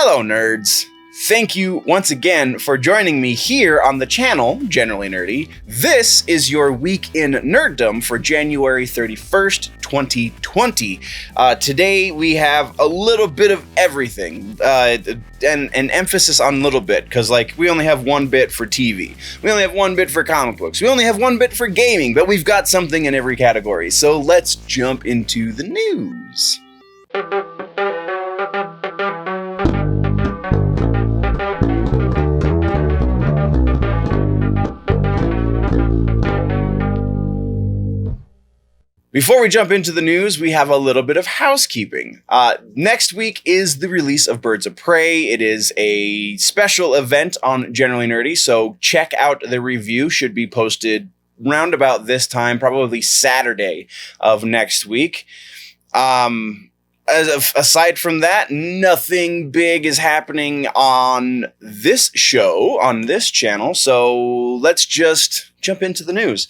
Hello, nerds! Thank you once again for joining me here on the channel, Generally Nerdy. This is your week in Nerdom for January 31st, 2020. Today we have a little bit of everything, and an emphasis on little bit, because we only have one bit for TV. We only have one bit for comic books. We only have one bit for gaming, but we've got something in every category. So let's jump into the news. Before we jump into the news, we have a little bit of housekeeping. Next week is the release of Birds of Prey. It is a special event on Generally Nerdy, so check out the review. Should be posted round about this time, probably Saturday of next week. Aside from that, nothing big is happening on this show, on this channel, so let's just jump into the news.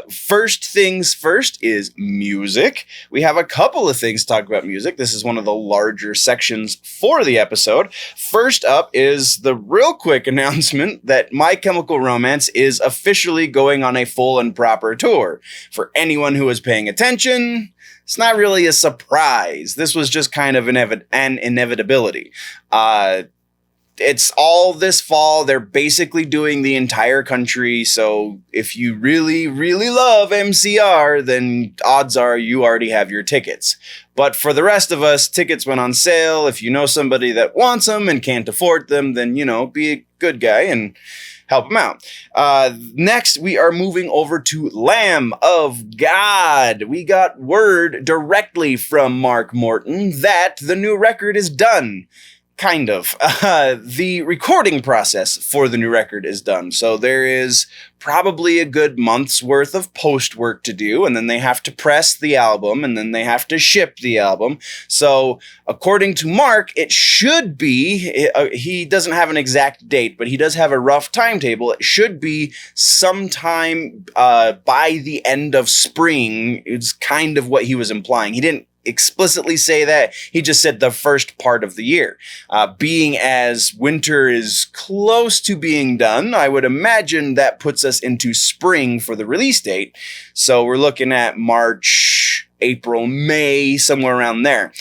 First things first is music. We have a couple of things to talk about music. This is one of the larger sections for the episode. First up is the real quick announcement that My Chemical Romance is officially going on a full and proper tour. For anyone who is paying attention, it's not really a surprise. This was just kind of an inevitability. It's all this fall. They're basically doing the entire country. So if you really, really love MCR, then odds are you already have your tickets. But for the rest of us, tickets went on sale. If you know somebody that wants them and can't afford them, then, be a good guy and help them out. Next, we are moving over to Lamb of God. We got word directly from Mark Morton that the new record is done. Kind of. The recording process for the new record is done. So there is probably a good month's worth of post work to do, and then they have to press the album, and then they have to ship the album. So according to Mark, it should be, he doesn't have an exact date, but he does have a rough timetable. It should be sometime by the end of spring. It's kind of what he was implying. He didn't explicitly say that. He just said the first part of the year. Being as winter is close to being done, I would imagine that puts us into spring for the release date. So we're looking at March, April, May, somewhere around there.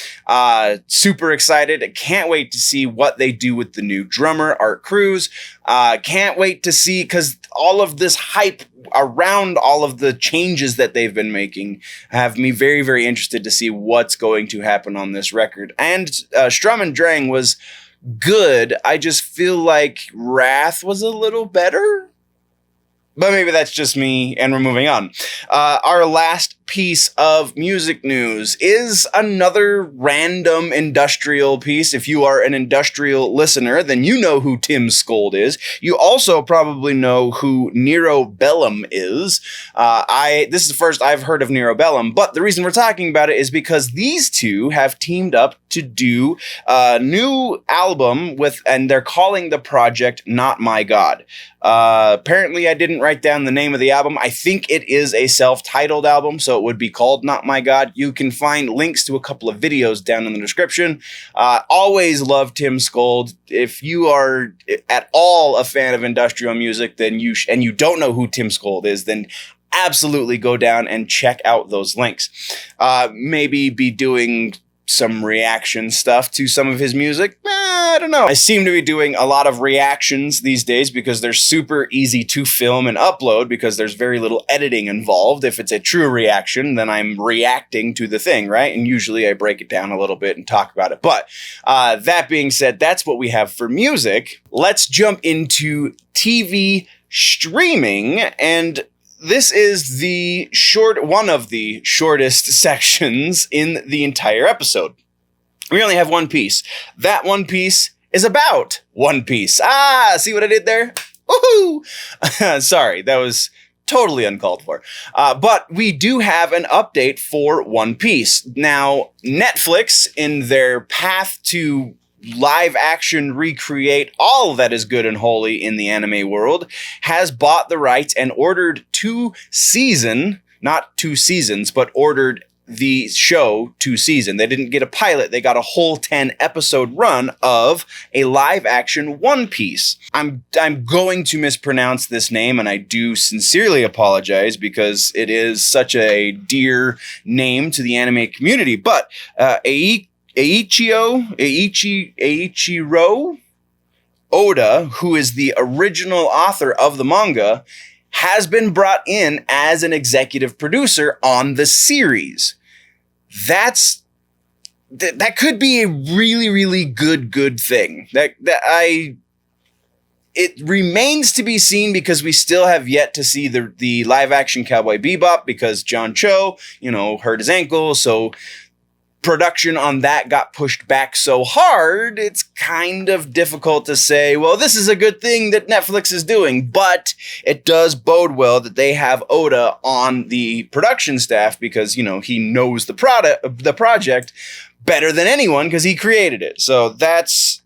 Super excited. I can't wait to see what they do with the new drummer, Art Cruz. Can't wait to see, because all of this hype around all of the changes that they've been making have me very, very interested to see what's going to happen on this record. And Strum and Drang was good. I just feel like Wrath was a little better. But maybe that's just me, and we're moving on. Our last piece of music news is another random industrial piece. If you are an industrial listener, then you know who Tim Skold is. You also probably know who Nero Bellum is. This is the first I've heard of Nero Bellum, but the reason we're talking about it is because these two have teamed up to do a new album and they're calling the project Not My God. Apparently I didn't write down the name of the album. I think it is a self-titled album, so it would be called Not My God. You can find links to a couple of videos down in the description. Always love Tim Skold. If you are at all a fan of industrial music, then and you don't know who Tim Skold is, then absolutely go down and check out those links. Maybe be doing some reaction stuff to some of his music. I don't know. I seem to be doing a lot of reactions these days because they're super easy to film and upload because there's very little editing involved. If it's a true reaction, then I'm reacting to the thing, right? And usually I break it down a little bit and talk about it. But that being said, that's what we have for music. Let's jump into TV streaming, and this is one of the shortest sections in the entire episode. We only have one piece. That one piece is about One Piece. See what I did there? Woohoo! Sorry, that was totally uncalled for. But we do have an update for One Piece. Now, Netflix, in their path to live action recreate all that is good and holy in the anime world, has bought the rights and ordered not 2 seasons, but ordered the show to season. They didn't get a pilot. They got a whole 10 episode run of a live action One Piece. I'm going to mispronounce this name, and I do sincerely apologize because it is such a dear name to the anime community. But Eiichiro Oda, who is the original author of the manga, has been brought in as an executive producer on the series. That could be a really, really good thing. It remains to be seen because we still have yet to see the live action Cowboy Bebop because John Cho, hurt his ankle, so production on that got pushed back so hard, it's kind of difficult to say, well, this is a good thing that Netflix is doing, but it does bode well that they have Oda on the production staff because, he knows the project better than anyone because he created it. So that's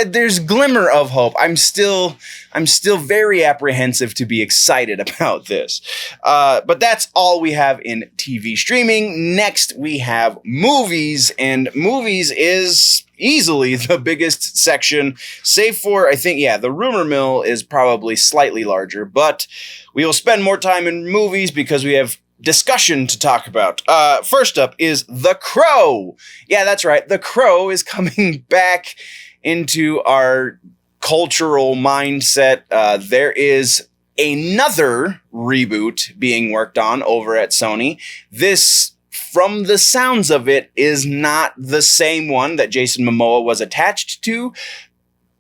there's glimmer of hope. I'm still very apprehensive to be excited about this. But that's all we have in TV streaming. Next, we have movies, and movies is easily the biggest section, save for, I think, the rumor mill is probably slightly larger, but we will spend more time in movies because we have discussion to talk about. First up is The Crow. Yeah, that's right. The Crow is coming back into our cultural mindset. There is another reboot being worked on over at Sony. This, from the sounds of it, is not the same one that Jason Momoa was attached to,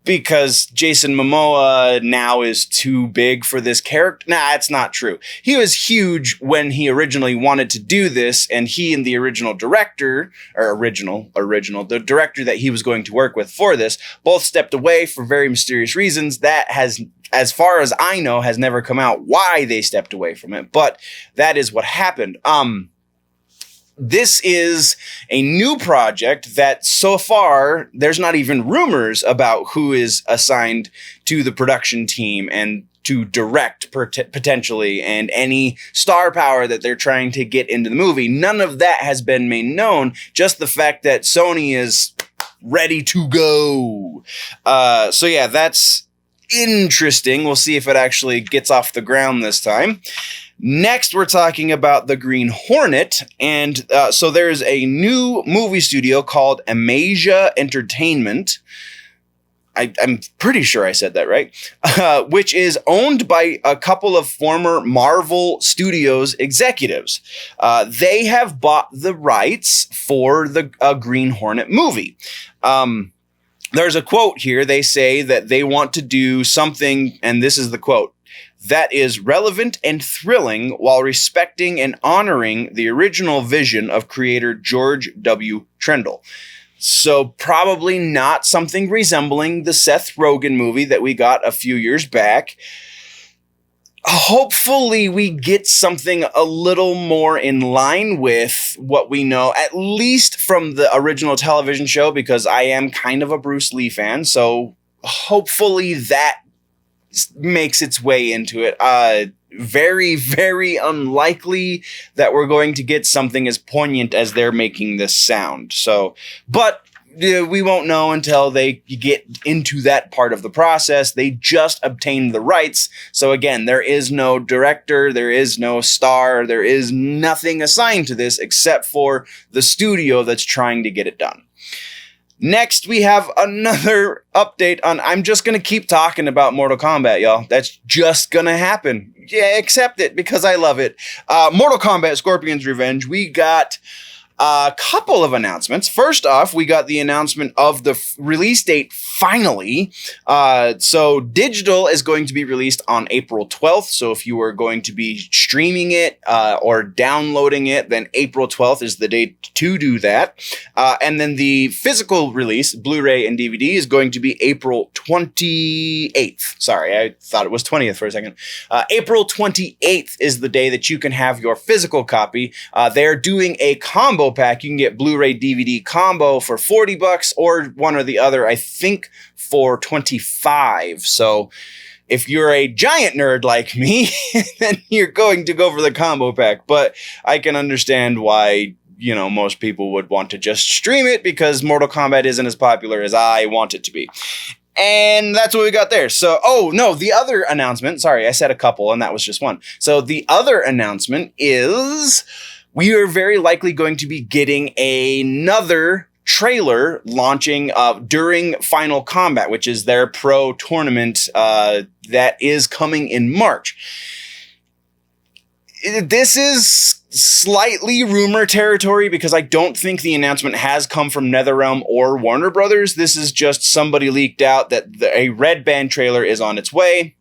because Jason Momoa now is too big for this character. Nah, it's not true. He was huge when he originally wanted to do this, and he and the original director, the director that he was going to work with for this, both stepped away for very mysterious reasons. That has, as far as I know, has never come out why they stepped away from it, but that is what happened. This is a new project that so far there's not even rumors about who is assigned to the production team and to direct potentially, and any star power that they're trying to get into the movie. None of that has been made known, just the fact that Sony is ready to go. So yeah, that's interesting. We'll see if it actually gets off the ground this time. Next, we're talking about the Green Hornet, and so there's a new movie studio called Amasia Entertainment. I'm pretty sure I said that right, which is owned by a couple of former Marvel Studios executives. They have bought the rights for the Green Hornet movie. There's a quote here. They say that they want to do something, and this is the quote, that is relevant and thrilling while respecting and honoring the original vision of creator George W. Trendle. So probably not something resembling the Seth Rogen movie that we got a few years back. Hopefully we get something a little more in line with what we know, at least from the original television show, because I am kind of a Bruce Lee fan. So hopefully that makes its way into it. Very, very unlikely that we're going to get something as poignant as they're making this sound. So, but we won't know until they get into that part of the process. They just obtained the rights. So again, there is no director, there is no star, there is nothing assigned to this except for the studio that's trying to get it done. Next, we have another update on, I'm just going to keep talking about Mortal Kombat, y'all. That's just going to happen. Yeah, accept it because I love it. Mortal Kombat Scorpion's Revenge. We got a couple of announcements. First off, we got the announcement of the release date finally. So digital is going to be released on April 12th. So if you are going to be streaming it or downloading it, then April 12th is the date to do that. And then the physical release, Blu-ray and DVD, is going to be April 28th. Sorry, I thought it was 20th for a second. April 28th is the day that you can have your physical copy. They're doing a combo pack. You can get Blu-ray DVD combo for $40 or one or the other, I think, for $25. So If you're a giant nerd like me, then you're going to go for the combo pack. But I can understand why, you know, most people would want to just stream it because Mortal Kombat isn't as popular as I want it to be. And that's what we got there. So, oh no, the other announcement, sorry, I said a couple and that was just one. So the other announcement is we are very likely going to be getting another trailer launching during Final Kombat, which is their pro tournament that is coming in March. This is slightly rumor territory because I don't think the announcement has come from NetherRealm or Warner Brothers. This is just somebody leaked out that a Red Band trailer is on its way.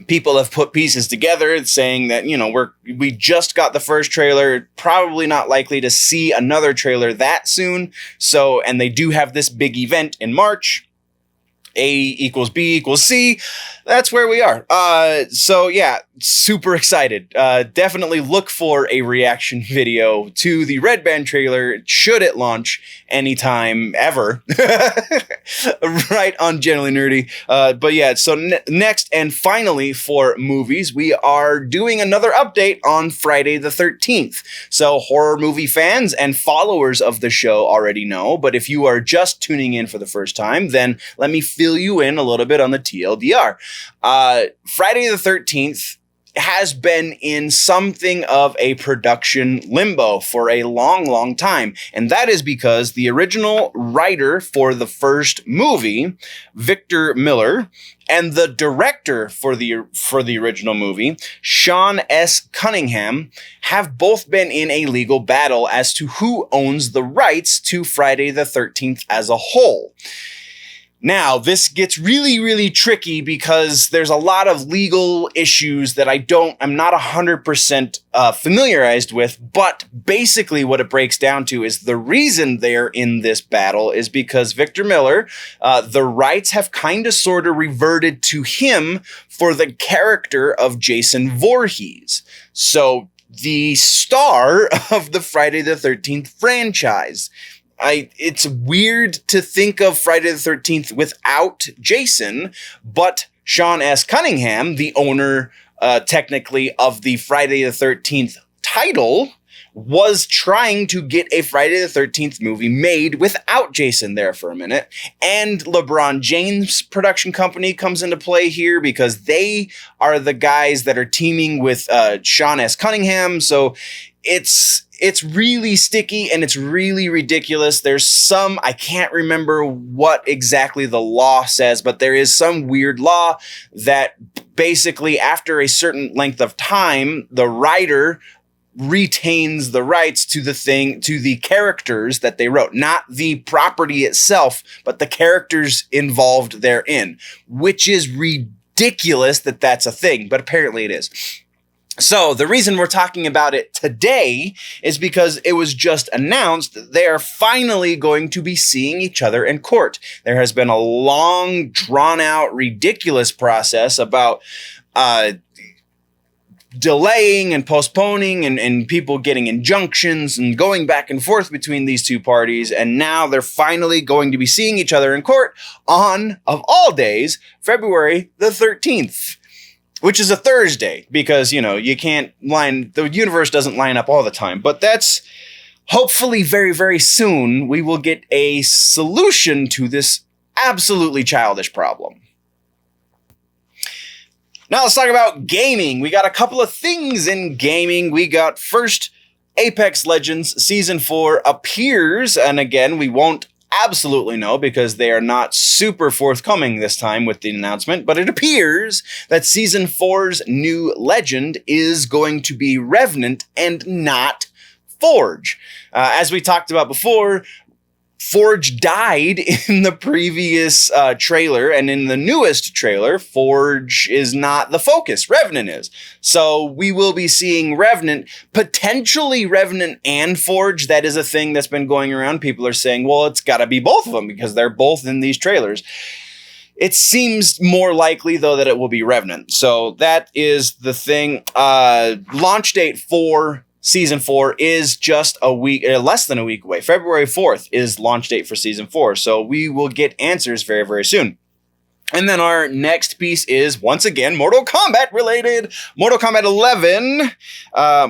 People have put pieces together saying that, you know, we just got the first trailer, probably not likely to see another trailer that soon. So, and they do have this big event in March. A equals B equals C. That's where we are. So yeah, super excited. Definitely look for a reaction video to the Red Band trailer should it launch anytime ever. Right on Generally Nerdy. But yeah, so next and finally for movies, we are doing another update on Friday the 13th. So horror movie fans and followers of the show already know, but if you are just tuning in for the first time, then let me fill you in a little bit on the TLDR. Friday the 13th has been in something of a production limbo for a long time. And that is because the original writer for the first movie, Victor Miller, and the director for the original movie, Sean S. Cunningham, have both been in a legal battle as to who owns the rights to Friday the 13th as a whole. Now, this gets really tricky because there's a lot of legal issues that I'm not 100% familiarized with, but basically what it breaks down to is the reason they're in this battle is because Victor Miller, the rights have kind of sort of reverted to him for the character of Jason Voorhees. So, the star of the Friday the 13th franchise. It's weird to think of Friday the 13th without Jason, but Sean S. Cunningham, the owner, technically, of the Friday the 13th title, was trying to get a Friday the 13th movie made without Jason there for a minute. And LeBron James production company comes into play here because they are the guys that are teaming with Sean S. Cunningham. So it's really sticky and it's really ridiculous. There's some, I can't remember what exactly the law says, but there is some weird law that basically after a certain length of time, the writer retains the rights to the characters that they wrote, not the property itself, but the characters involved therein, which is ridiculous that that's a thing, but apparently it is. So the reason we're talking about it today is because it was just announced that they are finally going to be seeing each other in court. There has been a long, drawn-out, ridiculous process about delaying and postponing and people getting injunctions and going back and forth between these two parties. And now they're finally going to be seeing each other in court on, of all days, February the 13th. Which is a Thursday, because, you know, the universe doesn't line up all the time. But that's hopefully very soon we will get a solution to this absolutely childish problem. Now let's talk about gaming. We got a couple of things in gaming. We got first, Apex Legends Season 4 appears, and again, we won't absolutely know because they are not super forthcoming this time with the announcement, but it appears that Season 4's new legend is going to be Revenant and not Forge. As we talked about before, Forge died in the previous trailer, and in the newest trailer, Forge is not the focus. Revenant is. So we will be seeing Revenant, potentially Revenant and Forge. That is a thing that's been going around. People are saying, well, it's got to be both of them because they're both in these trailers. It seems more likely, though, that it will be Revenant. So that is the thing. Launch date for Season 4 is just a week, less than a week away. February 4th is launch date for Season 4. So we will get answers very soon. And then our next piece is, once again, Mortal Kombat related. Mortal Kombat 11,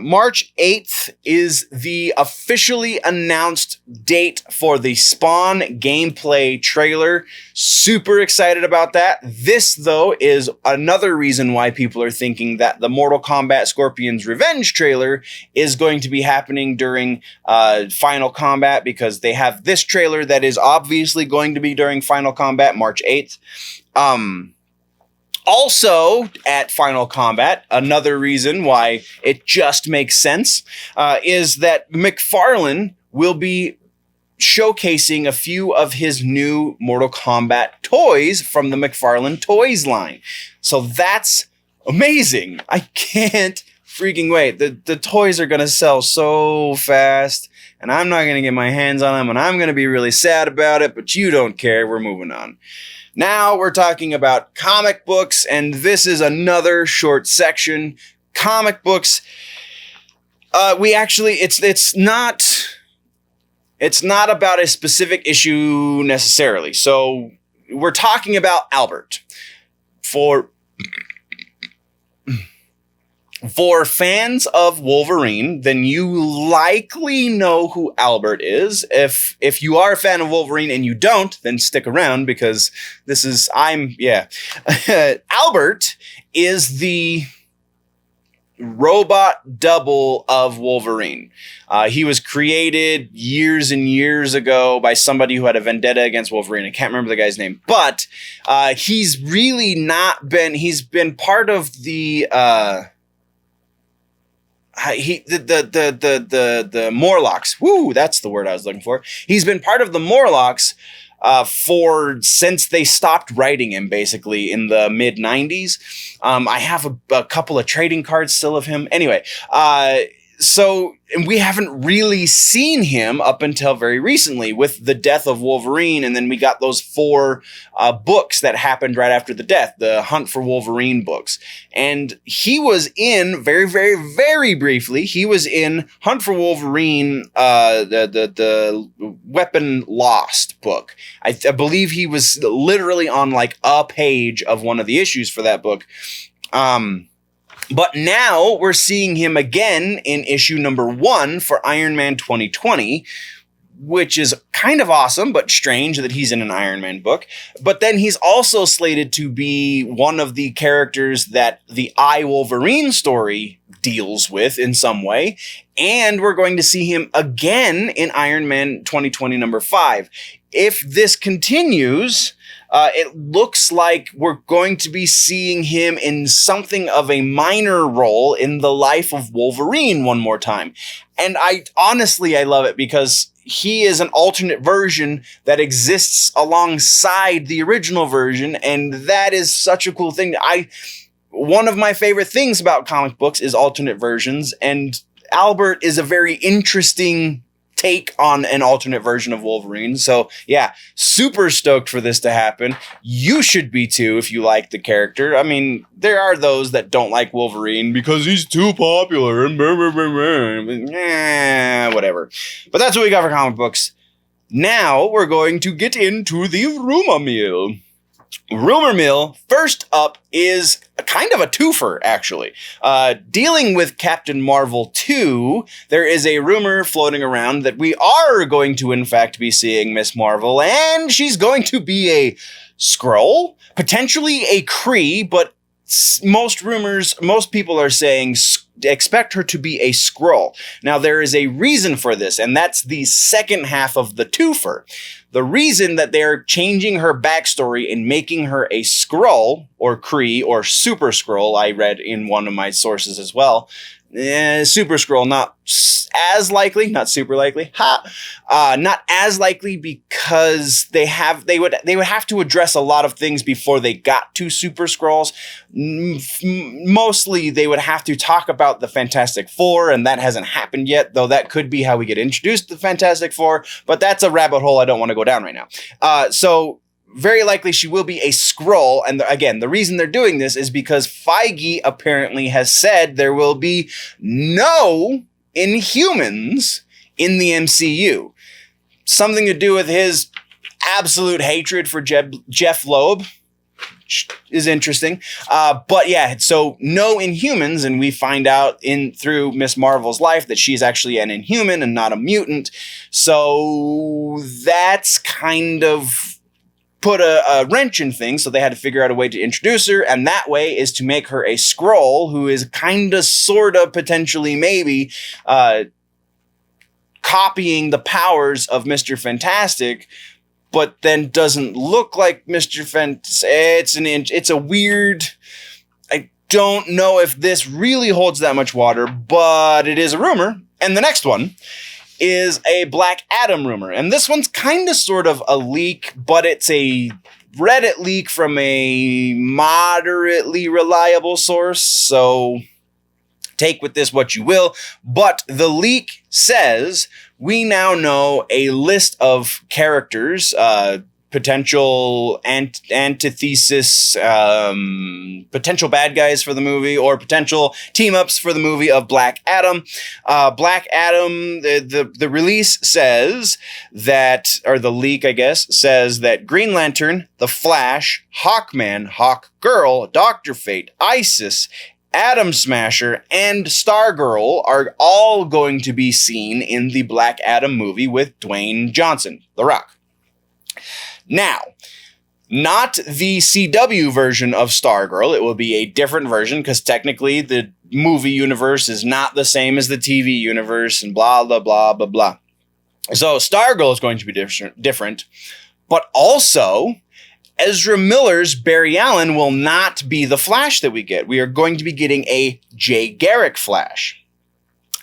March 8th is the officially announced date for the Spawn gameplay trailer. Super excited about that. This, though, is another reason why people are thinking that the Mortal Kombat Scorpion's Revenge trailer is going to be happening during Final Kombat, because they have this trailer that is obviously going to be during Final Kombat, March 8th. Also at Final Kombat, another reason why it just makes sense, is that McFarlane will be showcasing a few of his new Mortal Kombat toys from the McFarlane Toys line. So that's amazing. I can't freaking wait. The toys are going to sell so fast, and I'm not going to get my hands on them, and I'm going to be really sad about it, but you don't care. We're moving on. Now we're talking about comic books, and this is another short section. Comic books. It's not about a specific issue necessarily. So we're talking about Albert. For fans of Wolverine, then you likely know who Albert is. If you are a fan of Wolverine and you don't, then stick around, because Albert is the robot double of Wolverine. He was created years and years ago by somebody who had a vendetta against Wolverine. I can't remember the guy's name, but he's been part of the the Morlocks. Woo, that's the word I was looking for. He's been part of the Morlocks since they stopped writing him, basically in the mid 90s. I have a couple of trading cards still of him. Anyway, so we haven't really seen him up until very recently with the death of Wolverine, and then we got those 4 books that happened right after the death, the Hunt for Wolverine books. And he was in, very, very, very briefly, he was in Hunt for Wolverine, the Weapon Lost book. I believe he was literally on like a page of one of the issues for that book. But now we're seeing him again in issue number 1 for Iron Man 2020, which is kind of awesome, but strange that he's in an Iron Man book. But then he's also slated to be one of the characters that the I, Wolverine story deals with in some way. And we're going to see him again in Iron Man 2020 number 5. If this continues, it looks like we're going to be seeing him in something of a minor role in the life of Wolverine one more time. And I love it, because he is an alternate version that exists alongside the original version. And that is such a cool thing. One of my favorite things about comic books is alternate versions. And Albert is a very interesting take on an alternate version of Wolverine. So yeah, super stoked for this to happen. You should be too if you like the character. I mean, there are those that don't like Wolverine because he's too popular and whatever. But that's what we got for comic books. Now we're going to get into the rumor mill. Rumor mill, first up, is kind of a twofer, actually. Dealing with Captain Marvel 2, there is a rumor floating around that we are going to, in fact, be seeing Miss Marvel, and she's going to be a Skrull, potentially a Kree, but most people are saying expect her to be a Skrull. Now, there is a reason for this, and that's the second half of the twofer. The reason that they're changing her backstory and making her a Skrull, or Kree, or Super Skrull, I read in one of my sources as well. Super Skrull, not as likely, not super likely. Not as likely because they would have to address a lot of things before they got to Super Skrulls. Mostly they would have to talk about the Fantastic Four, and that hasn't happened yet, though that could be how we get introduced to the Fantastic Four, but that's a rabbit hole I don't want to go down right now. So very likely she will be a Skrull, and again, the reason they're doing this is because Feige apparently has said there will be no Inhumans in the MCU. Something to do with his absolute hatred for Jeff Loeb. which is interesting. But yeah, so no Inhumans, and we find out through Miss Marvel's life that she's actually an Inhuman and not a mutant. So that's kind of put a wrench in things, so they had to figure out a way to introduce her, and that way is to make her a Skrull who is kinda, sorta, potentially, maybe, copying the powers of Mr. Fantastic, but then doesn't look like Mr. Fantastic. It's a weird... I don't know if this really holds that much water, but it is a rumor. And the next one is a Black Adam rumor. And this one's kind of sort of a leak, but it's a Reddit leak from a moderately reliable source. So take with this what you will. But the leak says we now know a list of characters, potential antithesis, potential bad guys for the movie, or potential team-ups for the movie of Black Adam. Black Adam, the release says that, or the leak, I guess, says that Green Lantern, The Flash, Hawkman, Hawkgirl, Dr. Fate, Isis, Atom Smasher, and Stargirl are all going to be seen in the Black Adam movie with Dwayne Johnson, The Rock. Now, not the CW version of Stargirl. It will be a different version because technically the movie universe is not the same as the TV universe and blah, blah, blah, blah, blah. So Stargirl is going to be different, but also Ezra Miller's Barry Allen will not be the Flash that we get. We are going to be getting a Jay Garrick Flash,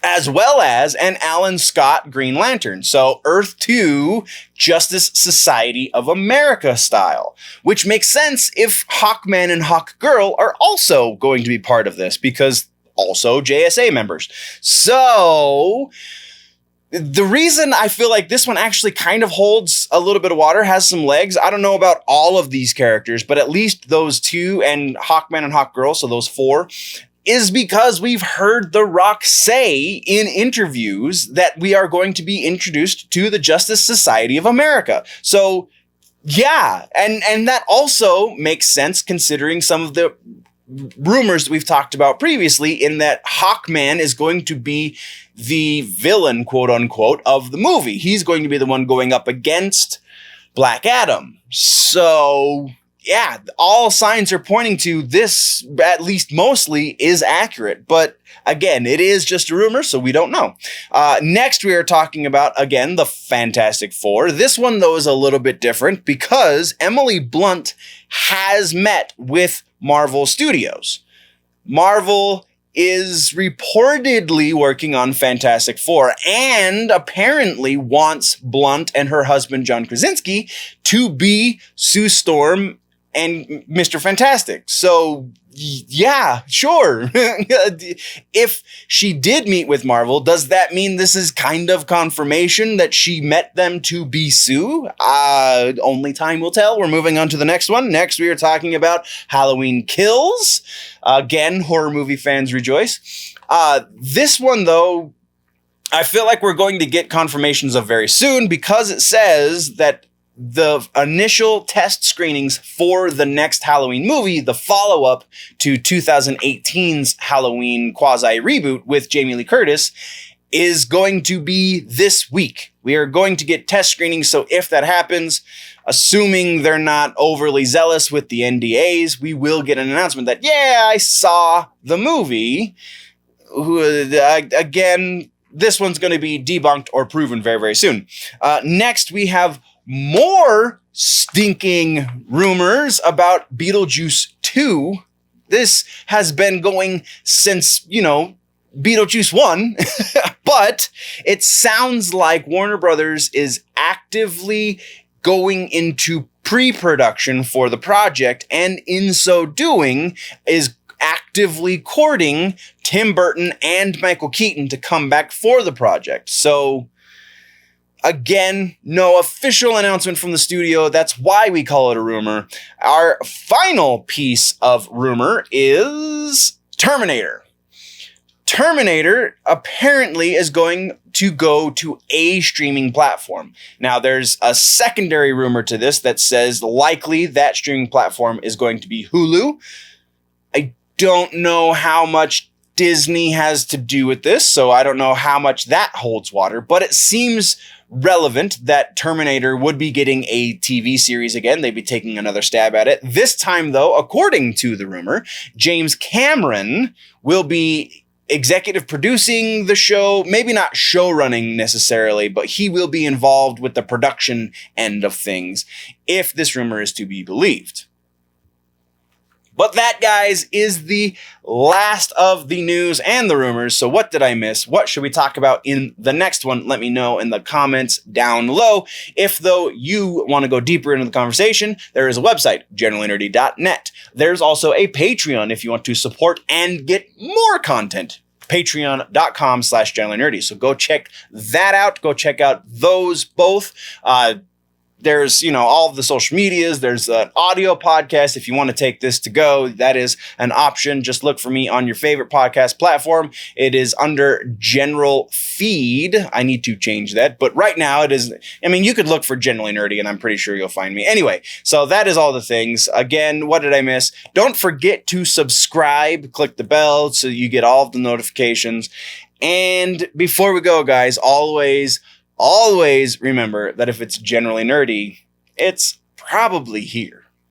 as well as an Alan Scott Green Lantern. So Earth 2, Justice Society of America style, which makes sense if Hawkman and Hawkgirl are also going to be part of this, because also JSA members. So the reason I feel like this one actually kind of holds a little bit of water, has some legs, I don't know about all of these characters, but at least those two, and Hawkman and Hawkgirl, so those four, is because we've heard The Rock say in interviews that we are going to be introduced to the Justice Society of America. So, yeah, and that also makes sense considering some of the rumors that we've talked about previously, in that Hawkman is going to be the villain, quote unquote, of the movie. He's going to be the one going up against Black Adam. So yeah, all signs are pointing to this, at least mostly, is accurate. But again, it is just a rumor, so we don't know. Next, we are talking about, again, the Fantastic Four. This one, though, is a little bit different because Emily Blunt has met with Marvel Studios. Marvel is reportedly working on Fantastic Four and apparently wants Blunt and her husband, John Krasinski, to be Sue Storm and Mr. Fantastic. So, yeah, sure. If she did meet with Marvel, does that mean this is kind of confirmation that she met them to be Sue? Only time will tell. We're moving on to the next one. Next, we are talking about Halloween Kills. Again, horror movie fans rejoice. This one, though, I feel like we're going to get confirmations of very soon because it says that the initial test screenings for the next Halloween movie, the follow-up to 2018's Halloween quasi-reboot with Jamie Lee Curtis, is going to be this week. We are going to get test screenings, so if that happens, assuming they're not overly zealous with the NDAs, we will get an announcement that, yeah, I saw the movie. Again, this one's going to be debunked or proven very, very soon. Next, we have more stinking rumors about Beetlejuice 2. This has been going since, Beetlejuice 1, but it sounds like Warner Brothers is actively going into pre-production for the project, and in so doing is actively courting Tim Burton and Michael Keaton to come back for the project. So again, no official announcement from the studio. That's why we call it a rumor. Our final piece of rumor is Terminator. Terminator apparently is going to go to a streaming platform. Now, there's a secondary rumor to this that says likely that streaming platform is going to be Hulu. I don't know how much Disney has to do with this, so I don't know how much that holds water, but it seems relevant that Terminator would be getting a TV series again. They'd be taking another stab at it. This time, though, according to the rumor, James Cameron will be executive producing the show, maybe not show running necessarily, but he will be involved with the production end of things, if this rumor is to be believed. But that, guys, is the last of the news and the rumors. So what did I miss? What should we talk about in the next one? Let me know in the comments down below. If, though, you want to go deeper into the conversation, there is a website, generallynerdy.net. There's also a Patreon if you want to support and get more content. Patreon.com/generallynerdy. So go check that out. Go check out those both. There's, all of the social medias. There's an audio podcast. If you want to take this to go, that is an option. Just look for me on your favorite podcast platform. It is under General Feed. I need to change that. But right now it is, you could look for Generally Nerdy and I'm pretty sure you'll find me. Anyway, so that is all the things. Again, what did I miss? Don't forget to subscribe. Click the bell so you get all of the notifications. And before we go, guys, always remember that if it's generally nerdy, it's probably here.